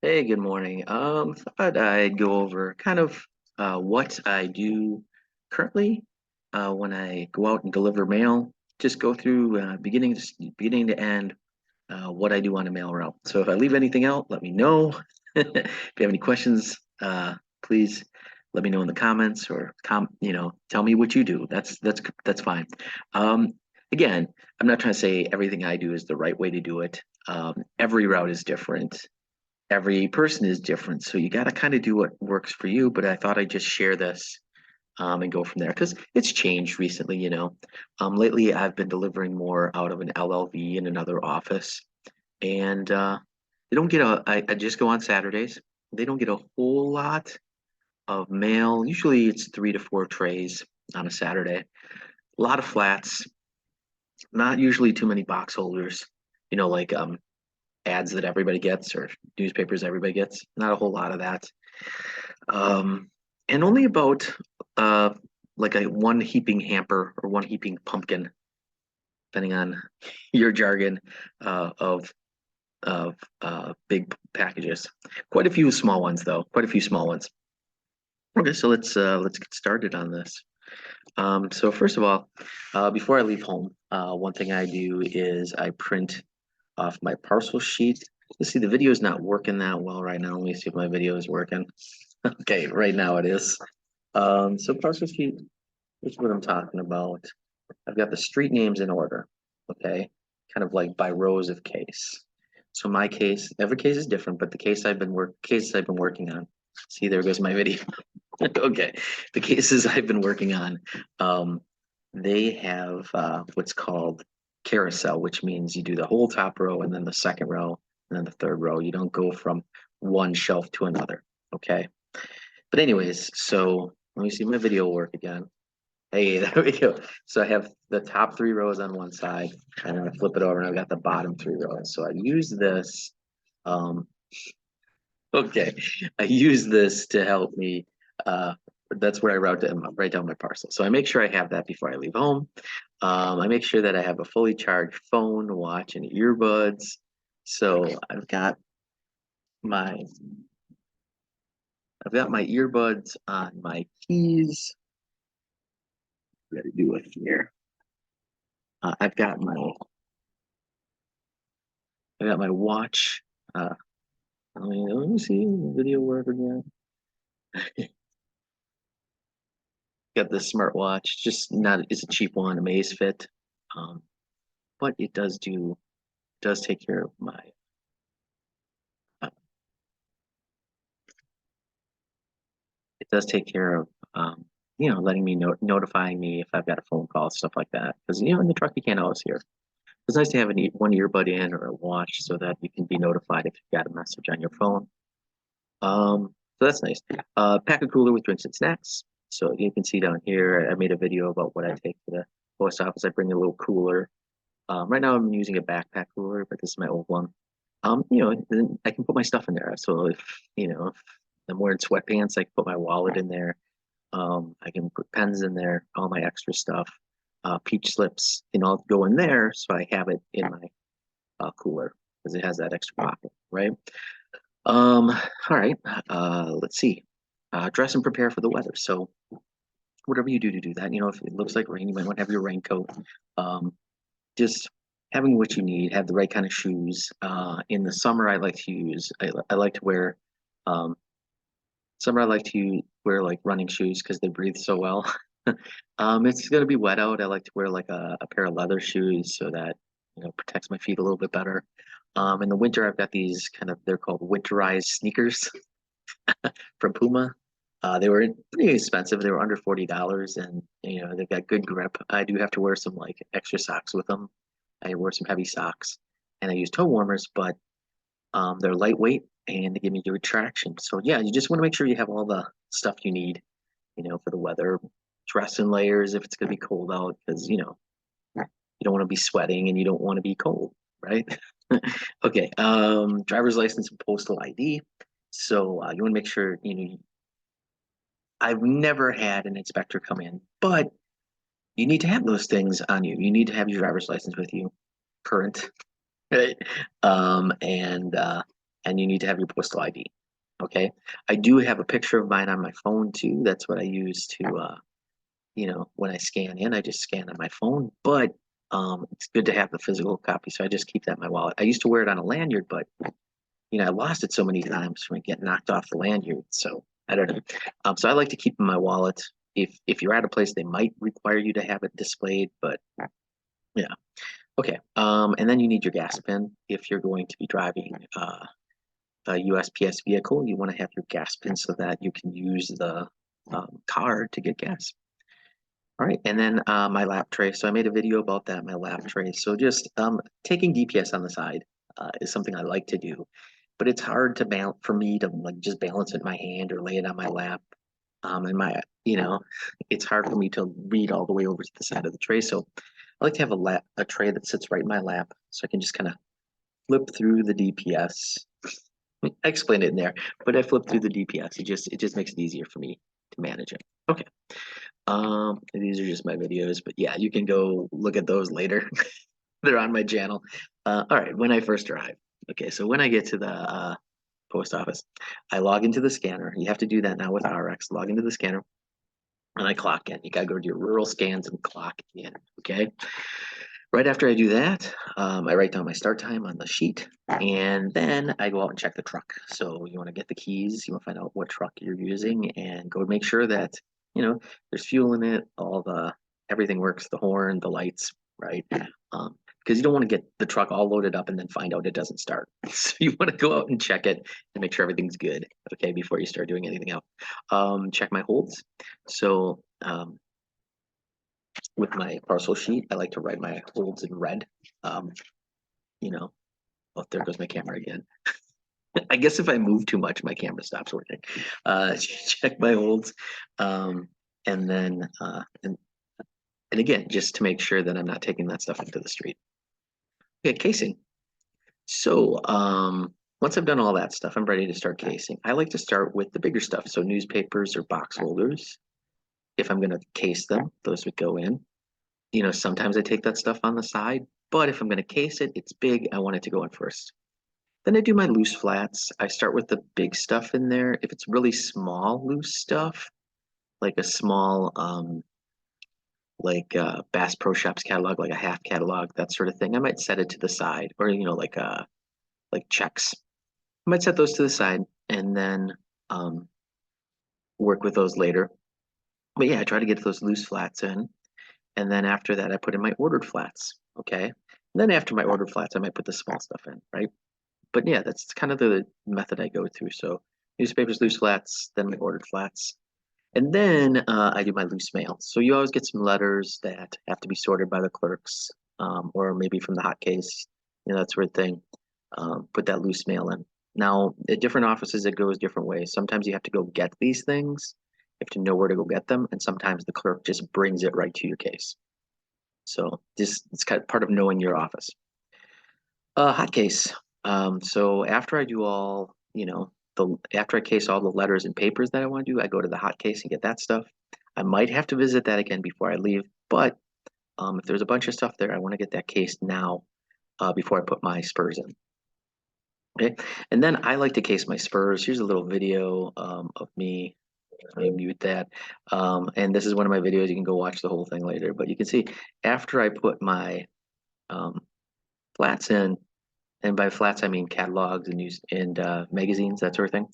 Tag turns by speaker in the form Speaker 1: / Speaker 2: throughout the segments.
Speaker 1: Hey, good morning. Thought I'd go over kind of what I do currently when I go out and deliver mail. Just go through beginning to end what I do on a mail route. So if I leave anything out, let me know. If you have any questions, please let me know in the comments or tell me what you do. That's fine. Um, Again, I'm not trying to say everything I do is the right way to do it. Every route is different, every person is different. So you got to kind of do what works for you. But I thought I'd just share this and go from there because it's changed recently, Lately, I've been delivering more out of an LLV in another office, and they don't get I just go on Saturdays. They don't get a whole lot of mail. Usually it's 3 to 4 trays on a Saturday. A lot of flats, not usually too many box holders, like ads that everybody gets or newspapers everybody gets. Not a whole lot of that. Um, and only about uh like a one heaping hamper or one heaping pumpkin, depending on your jargon, of big packages. Quite a few small ones though. Quite a few small ones. Okay, so let's get started on this. So first of all, before I leave home, one thing I do is I print off my parcel sheet. Let's see, the video is not working that well right now. Let me see if my video is working. Okay, right now it is. So parcel sheet, here's what I'm talking about. I've got the street names in order, okay? Kind of like by rows of case. So my case, every case is different, but the cases I've been working on. See, there goes my video. Okay, the cases I've been working on, um, they have what's called carousel, which means you do the whole top row and then the second row and then the third row. You don't go from one shelf to another. Okay. But anyways, so let me see my video work again. Hey, there we go. So I have the top 3 rows on one side, and then I flip it over, and I've got the bottom 3 rows. So I use this. Um, okay, I use this to help me. Uh, that's where I write down my parcel. So I make sure I have that before I leave home. I make sure that I have a fully charged phone, watch, and earbuds. So my I've got my earbuds on my keys. Got to do it here. I've got my watch. Let me see the video work again. Got the smartwatch, just not it's a cheap one, a Maze Fit, um, but it does take care of my uh, it does take care of letting me notifying me if I've got a phone call, stuff like that. Because in the truck you can't always hear. It's nice to have one earbud in or a watch so that you can be notified if you've got a message on your phone. So that's nice. Pack a cooler with drinks and snacks. So you can see down here, I made a video about what I take to the post office. I bring a little cooler. Right now I'm using a backpack cooler, but this is my old one. Then I can put my stuff in there. So if I'm wearing sweatpants, I can put my wallet in there. I can put pens in there, all my extra stuff, peach slips, all go in there. So I have it in my cooler because it has that extra pocket, right? Um, all right. Let's see. Dress and prepare for the weather. So whatever you do to do that, if it looks like rain, you might want to have your raincoat. Um, just having what you need, have the right kind of shoes. In the summer, I like to wear, um, summer I like to wear like running shoes because they breathe so well. It's gonna be wet out. I like to wear like a pair of leather shoes so that protects my feet a little bit better. In the winter, I've got these they're called winterized sneakers from Puma. They were pretty expensive. They were under $40, and they've got good grip. I do have to wear some like extra socks with them. I wear some heavy socks, and I use toe warmers, but they're lightweight and they give me good traction. So yeah, you just want to make sure you have all the stuff you need, for the weather. Dress in layers if it's gonna be cold out, because you don't want to be sweating and you don't want to be cold, right? Okay. Driver's license and postal ID. So you want to make sure I've never had an inspector come in, but you need to have those things on you. You need to have your driver's license with you, current, right? And and you need to have your postal ID. Okay. I do have a picture of mine on my phone too. That's what I use to, when I scan in, I just scan on my phone, but it's good to have the physical copy. So I just keep that in my wallet. I used to wear it on a lanyard, but I lost it so many times from getting knocked off the lanyard. So I don't know. So I like to keep in my wallet. If you're at a place, they might require you to have it displayed, but yeah. Okay. And then you need your gas pin if you're going to be driving a USPS vehicle. You want to have your gas pin so that you can use the card to get gas. All right, and then my lap tray. So I made a video about that, my lap tray. So just taking DPS on the side is something I like to do, but it's hard to balance for me to like just balance it in my hand or lay it on my lap. And it's hard for me to read all the way over to the side of the tray. So I like to have a tray that sits right in my lap, so I can just kind of flip through the DPS. I explained it in there, but I flip through the DPS. It just makes it easier for me to manage it. Okay. These are just my videos, but yeah, you can go look at those later. They're on my channel. All right, when I first arrive. Okay, so when I get to the post office, I log into the scanner. You have to do that now with RX. Log into the scanner, and I clock in. You gotta go to your rural scans and clock in. Okay. Right after I do that, I write down my start time on the sheet, and then I go out and check the truck. So you want to get the keys, you want to find out what truck you're using, and go make sure that there's fuel in it, everything works, the horn, the lights, right? Because you don't want to get the truck all loaded up and then find out it doesn't start. So you want to go out and check it and make sure everything's good, okay, before you start doing anything else. Check my holds. So with my parcel sheet, I like to write my holds in red. You know, oh, there goes my camera again. I guess if I move too much, my camera stops working. Check my holds, and then and again, just to make sure that I'm not taking that stuff into the street. Okay, casing. So once I've done all that stuff, I'm ready to start casing. I like to start with the bigger stuff, so newspapers or box holders. If I'm going to case them, those would go in. Sometimes I take that stuff on the side, but if I'm going to case it, it's big, I want it to go in first. Then I do my loose flats. I start with the big stuff in there. If it's really small loose stuff, like a small Bass Pro Shops catalog, like a half catalog, that sort of thing, I might set it to the side, or like checks. I might set those to the side and then work with those later. But yeah, I try to get those loose flats in. And then after that, I put in my ordered flats. Okay. And then after my ordered flats, I might put the small stuff in, right? But yeah, that's kind of the method I go through. So newspapers, loose flats, then my ordered flats. And then I do my loose mail. So you always get some letters that have to be sorted by the clerks, or maybe from the hot case, that sort of thing. Put that loose mail in. Now, at different offices, it goes different ways. Sometimes you have to go get these things. You have to know where to go get them. And sometimes the clerk just brings it right to your case. So it's kind of part of knowing your office. Hot case. So after I do all, after I case all the letters and papers that I want to do, I go to the hot case and get that stuff. I might have to visit that again before I leave, but if there's a bunch of stuff there, I want to get that cased now before I put my spurs in. Okay, and then I like to case my spurs. Here's a little video of me. Let me mute that. And this is one of my videos. You can go watch the whole thing later, but you can see after I put my flats in, and by flats I mean catalogs and news and magazines, that sort of thing,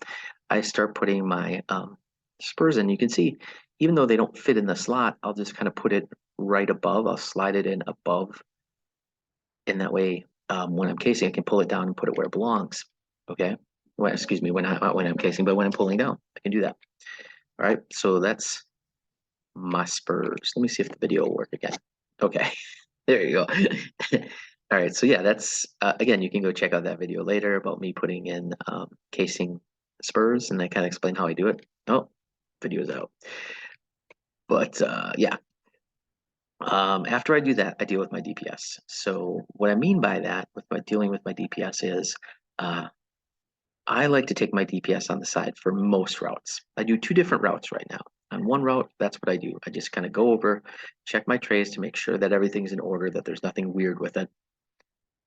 Speaker 1: I start putting my spurs in. You can see, even though they don't fit in the slot, I'll just kind of put it right above. I'll slide it in above, and that way, when I'm casing, I can pull it down and put it where it belongs. Okay. Well, excuse me, when I'm casing, but when I'm pulling down, I can do that. All right. So that's my spurs. Let me see if the video will work again. Okay. There you go. All right, so yeah, that's again, you can go check out that video later about me putting in casing spurs, and I kind of explain how I do it. Oh, video's out. But yeah, after I do that, I deal with my DPS. So what I mean by that, with my dealing with my DPS is, I like to take my DPS on the side for most routes. I do 2 different routes right now. On one route, that's what I do. I just kind of go over, check my trays to make sure that everything's in order, that there's nothing weird with it.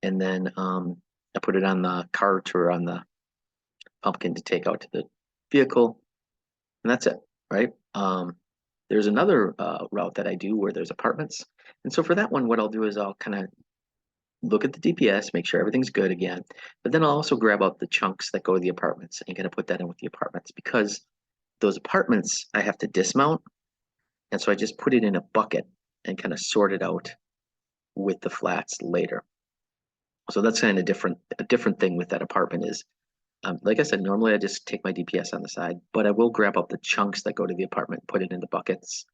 Speaker 1: And then I put it on the cart or on the truck, and then I pumpkin to take out to the vehicle, and that's it, right? There's another route that I do where there's apartments. And so for that one, what I'll do is I'll kind of look at the DPS, make sure everything's good again, but then I'll also grab out the chunks that go to the apartments and kind of put that in with the apartments, because those apartments I have to dismount. And so I just put it in a bucket and kind of sort it out with the flats later. So that's kind of a different thing with that apartment is, like I said, normally I just take my DPS on the side, but I will grab up the chunks that go to the apartment, put it in the buckets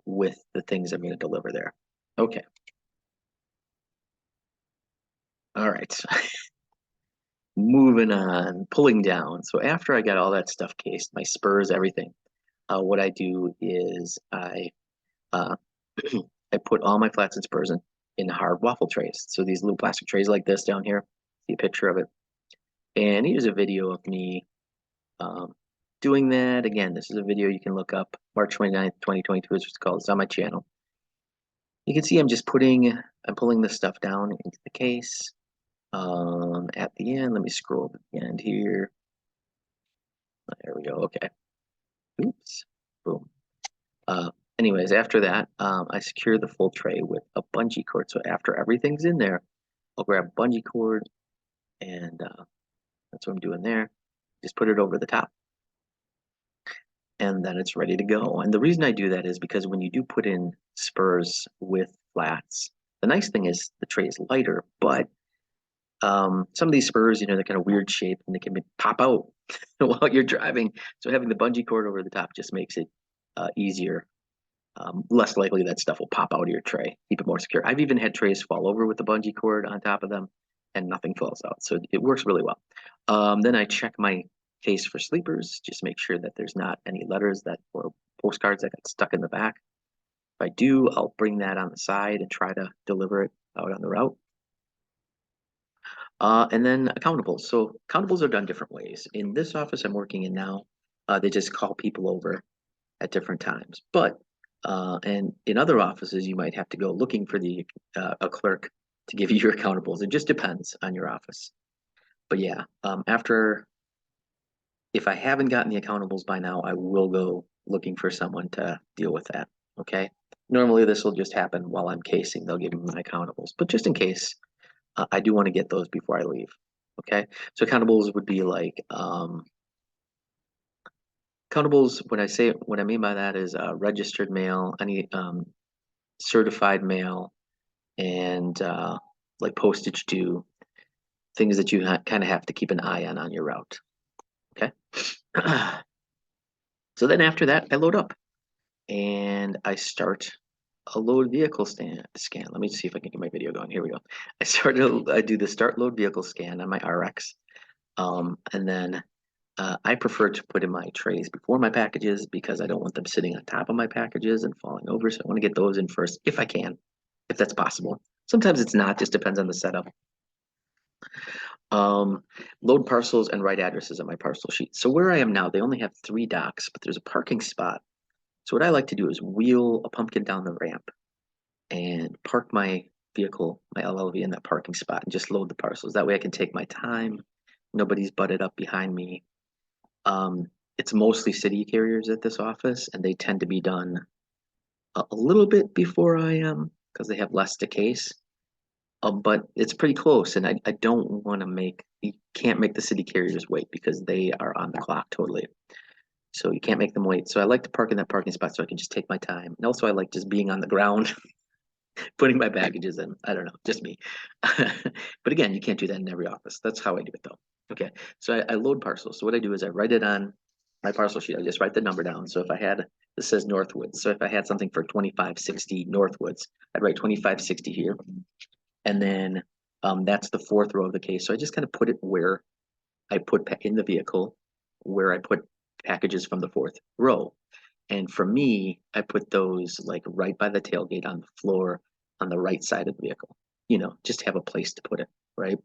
Speaker 1: with the things I'm going to deliver there. Okay. All right. Moving on, pulling down. So after I got all that stuff cased, my spurs, everything, what I do is uh, I put all my flats and spurs in hard waffle trays. So these little plastic trays like this down here, see a picture of it. And here's a video of me doing that. Again, this is a video you can look up. March 29th, 2022 is what it's called. It's on my channel. You can see I'm pulling this stuff down into the case. At the end, let me scroll to the end here. There we go. Okay. Oops. Boom. Anyways, after that, I secure the full tray with a bungee cord. So after everything's in there, I'll grab a bungee cord, and that's what I'm doing there. Just put it over the top, and then it's ready to go. And the reason I do that is because when you do put in spurs with flats, the nice thing is the tray is lighter, but some of these spurs, they're kind of weird shape and they can pop out while you're driving. So having the bungee cord over the top just makes it easier. Less likely that stuff will pop out of your tray, keep it more secure. I've even had trays fall over with the bungee cord on top of them and nothing falls out. So it works really well. Then I check my case for sleepers, just make sure that there's not any letters or postcards that got stuck in the back. If I do, I'll bring that on the side and try to deliver it out on the route. And then accountables. So accountables are done different ways. In this office I'm working in now, they just call people over at different times. But and in other offices, you might have to go looking for a clerk to give you your accountables. It just depends on your office. But yeah, if I haven't gotten the accountables by now, I will go looking for someone to deal with that. Okay. Normally this will just happen while I'm casing. They'll give me my accountables, but just in case, I do want to get those before I leave. Okay. So accountables would be like, accountables, what I mean by that is registered mail, any certified mail, and like postage due, things that you kind of have to keep an eye on your route. Okay. So then after that, I load up and I start a load vehicle scan. Let me see if I can get my video going. Here we go. I do the start load vehicle scan on my RX. And then I prefer to put in my trays before my packages because I don't want them sitting on top of my packages and falling over. So I want to get those in first if I can, if that's possible. Sometimes it's not, just depends on the setup. Load parcels and write addresses on my parcel sheet. So where I am now, they only have 3 docks, but there's a parking spot. So what I like to do is wheel a pumpkin down the ramp and park my vehicle, my LLV, in that parking spot and just load the parcels. That way I can take my time. Nobody's butted up behind me. It's mostly city carriers at this office, and they tend to be done a little bit before I am because they have less to case. But it's pretty close, and I don't want to you can't make the city carriers wait because they are on the clock totally. So you can't make them wait. So I like to park in that parking spot so I can just take my time. And also I like just being on the ground, putting my packages in. I don't know, just me. But again, you can't do that in every office. That's how I do it though. Okay, so I load parcels. So what I do is I write it on my parcel sheet. I just write the number down. So if I had, this says Northwoods. So if I had something for 2560 Northwoods, I'd write 2560 here. And then that's the 4th row of the case. So I just kind of put it where I put in the vehicle, where I put packages from the 4th row. And for me, I put those like right by the tailgate on the floor on the right side of the vehicle, just have a place to put it, right?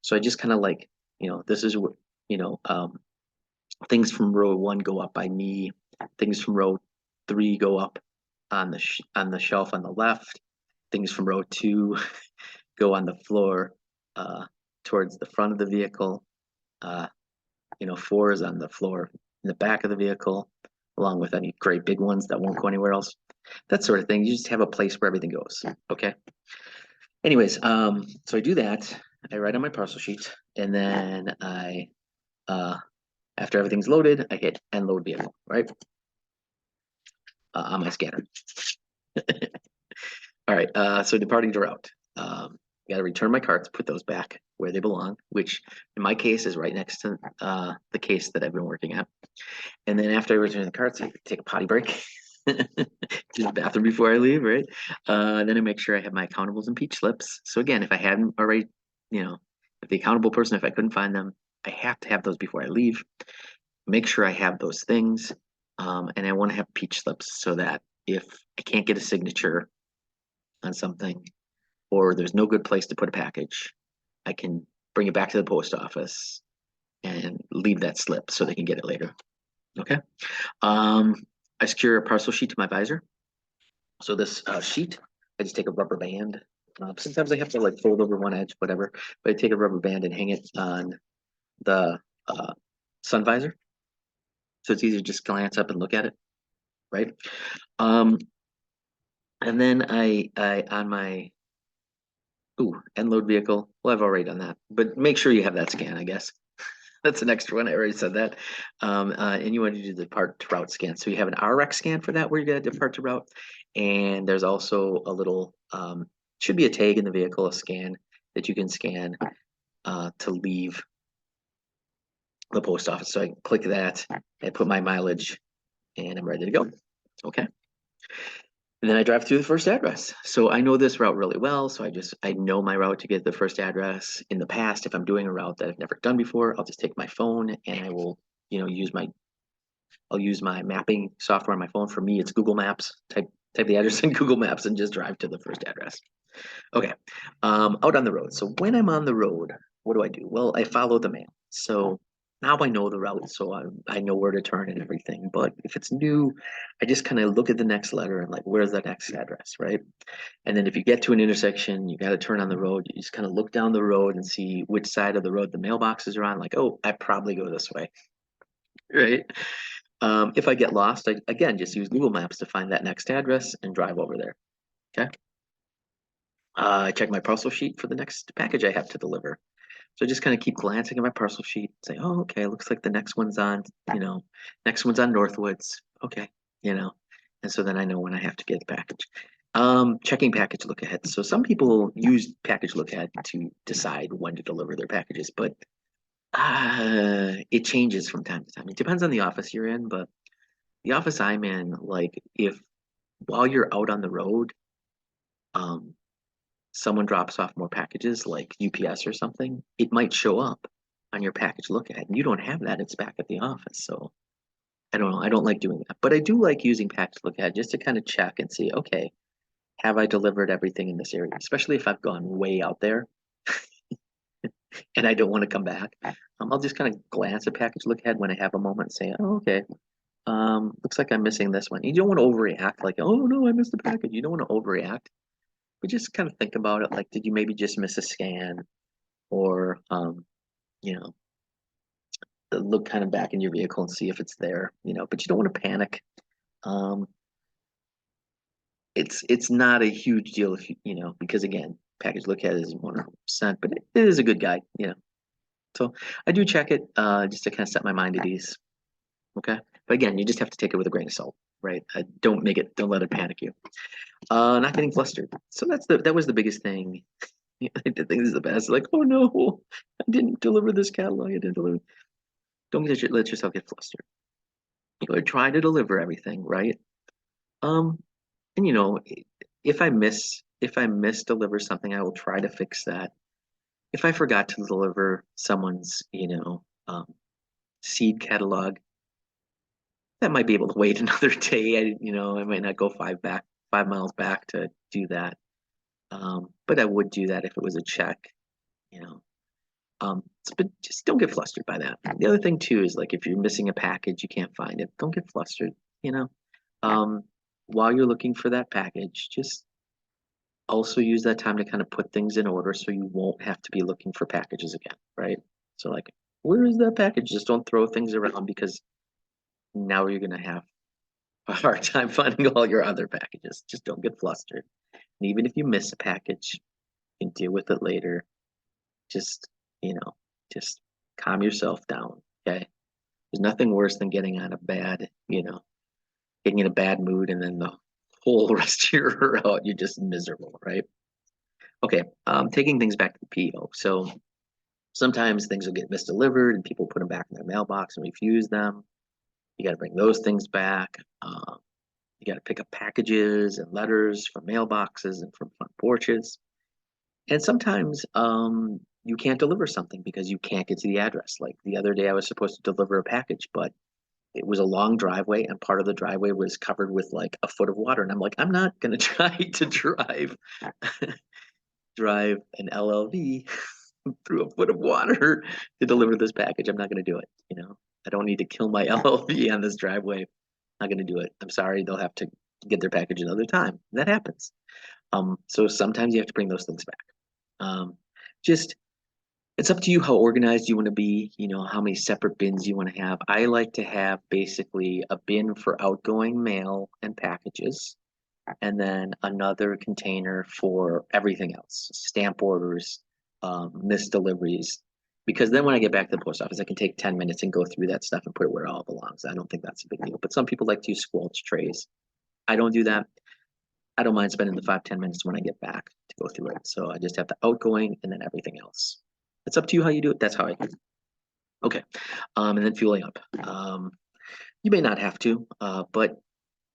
Speaker 1: So I just kind of like, this is what, things from row 1 go up by me, things from row 3 go up on the shelf on the left, things from row 2 go on the floor towards the front of the vehicle. 4 is on the floor in the back of the vehicle, along with any great big ones that won't go anywhere else. That sort of thing. You just have a place where everything goes. Okay. Anyways, so I do that. I write on my parcel sheet, and then after everything's loaded, I hit end load vehicle, right? On my scanner. All right, so departing to route. Got to return my carts, put those back where they belong, which in my case is right next to the case that I've been working at. And then after I return the carts, I take a potty break, use the bathroom before I leave, right? Then I make sure I have my accountables and peach slips. So again, if I hadn't already, if the accountable person, if I couldn't find them, I have to have those before I leave. Make sure I have those things. And I want to have peach slips so that if I can't get a signature on something, or there's no good place to put a package, I can bring it back to the post office and leave that slip so they can get it later. Okay. I secure a parcel sheet to my visor. So this sheet, I just take a rubber band. Sometimes I have to like fold over one edge, whatever, but I take a rubber band and hang it on the sun visor. So it's easy to just glance up and look at it, right? And then I on my end load vehicle. Well, I've already done that, but make sure you have that scan, I guess. That's the next one. I already said that. And you want to do the depart to route scan. So you have an RX scan for that where you got to depart to route. And there's also a little, should be a tag in the vehicle, a scan that you can scan to leave the post office. So I click that, I put my mileage, and I'm ready to go. Okay. And then I drive through the first address. So I know this route really well. So I know my route to get the first address. In the past, if I'm doing a route that I've never done before, I'll just take my phone and I will, I'll use my mapping software on my phone. For me, it's Google Maps. Type the address in Google Maps and just drive to the first address. Okay. Out on the road. So when I'm on the road, what do I do? Well, I follow the mail. So now I know the route, so I know where to turn and everything. But if it's new, I just kind of look at the next letter and like, where's the next address, right? And then if you get to an intersection, you got to turn on the road. You just kind of look down the road and see which side of the road the mailboxes are on. Like, oh, I probably go this way, right? If I get lost, I again just use Google Maps to find that next address and drive over there. Okay. I check my parcel sheet for the next package I have to deliver. So I just kind of keep glancing at my parcel sheet, say, oh, okay, looks like the next one's on, next one's on Northwoods. Okay, and so then I know when I have to get the package. Checking package look ahead. So some people use package look ahead to decide when to deliver their packages, but it changes from time to time. It depends on the office you're in, but the office I'm in, like if while you're out on the road, someone drops off more packages like UPS or something, it might show up on your package look ahead. And you don't have that, it's back at the office. So I don't know. I don't like doing that. But I do like using package look ahead just to kind of check and see, okay, have I delivered everything in this area? Especially if I've gone way out there and I don't want to come back. I'll just kind of glance at package look ahead when I have a moment and say, oh, okay. Looks like I'm missing this one. You don't want to overreact like, oh no, I missed the package. You don't want to overreact. But just kind of think about it like, did you maybe just miss a scan? Or look kind of back in your vehicle and see if it's there, but you don't want to panic. It's not a huge deal if because again, package look at is 100%, but it is a good guide, so I do check it just to kind of set my mind at ease. Okay, but again, you just have to take it with a grain of salt, right? Don't let it panic you. Not getting flustered. So that was the biggest thing. I did think this is the best. Like, oh no, I didn't deliver this catalog. I didn't deliver. Don't let yourself get flustered. Try to deliver everything, right? And if I misdeliver something, I will try to fix that. If I forgot to deliver someone's, seed catalog, that might be able to wait another day. I might not go 5 miles back to do that. But I would do that if it was a check, but just don't get flustered by that. The other thing too is like if you're missing a package, you can't find it, don't get flustered, while you're looking for that package, just also use that time to kind of put things in order so you won't have to be looking for packages again, right? So like where is that package? Just don't throw things around because now you're gonna have a hard time finding all your other packages. Just don't get flustered. And even if you miss a package, you can deal with it later. Just, you know, just calm yourself down, okay? There's nothing worse than getting on a bad, getting in a bad mood and then the whole rest of your route, you're just miserable, right? Okay, taking things back to the PO. So sometimes things will get misdelivered and people put them back in their mailbox and refuse them. You got to bring those things back. You got to pick up packages and letters from mailboxes and from front porches. And sometimes you can't deliver something because you can't get to the address. Like the other day, I was supposed to deliver a package, but it was a long driveway and part of the driveway was covered with like a foot of water. And I'm like, I'm not going to try to drive an LLV through a foot of water to deliver this package. I'm not going to do it. I don't need to kill my LLV on this driveway. I'm not going to do it. I'm sorry. They'll have to get their package another time. That happens. So sometimes you have to bring those things back. Just it's up to you how organized you want to be, how many separate bins you want to have. I like to have basically a bin for outgoing mail and packages, and then another container for everything else, stamp orders, missed deliveries. Because then when I get back to the post office, I can take 10 minutes and go through that stuff and put it where it all belongs. I don't think that's a big deal. But some people like to use squelch trays. I don't do that. I don't mind spending the 5-10 minutes when I get back to go through it. So I just have the outgoing and then everything else. It's up to you how you do it. That's how I do it. Okay. And then fueling up. You may not have to, but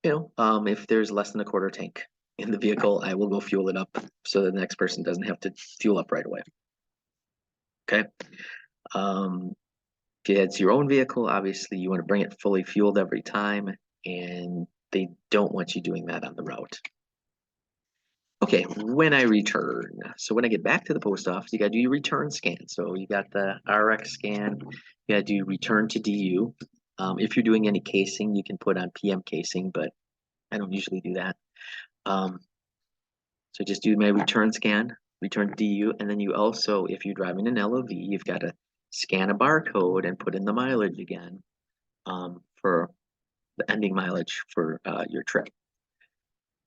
Speaker 1: if there's less than a quarter tank in the vehicle, I will go fuel it up so the next person doesn't have to fuel up right away. Okay. If it's your own vehicle, obviously you want to bring it fully fueled every time, and they don't want you doing that on the route. Okay, when I return. So when I get back to the post office, you got to do your return scan. So you got the RX scan, you got to do return to DU. If you're doing any casing, you can put on PM casing, but I don't usually do that. So just do my return scan, return to DU, and then you also, if you're driving an LOV, you've got to scan a barcode and put in the mileage again for the ending mileage for your trip.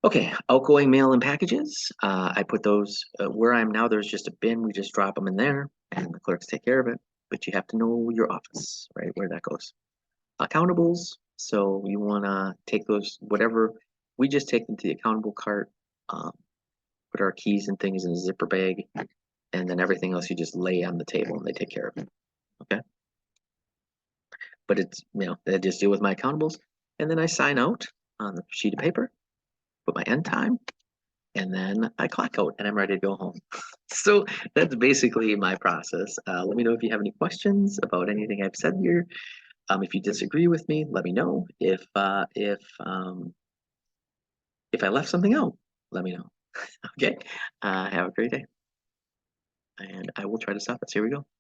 Speaker 1: Okay, outgoing mail and packages. I put those where I am now. There's just a bin. We just drop them in there, and the clerks take care of it. But you have to know your office, right, where that goes. Accountables. So you want to take those, whatever. We just take them to the accountable cart, put our keys and things in a zipper bag, and then everything else you just lay on the table, and they take care of it. Okay. But it's I just deal with my accountables, and then I sign out on the sheet of paper. Put my end time, and then I clock out and I'm ready to go home. So that's basically my process. Let me know if you have any questions about anything I've said here. If you disagree with me, let me know. If I left something out, let me know. Okay. Have a great day. And I will try to stop it. So here we go.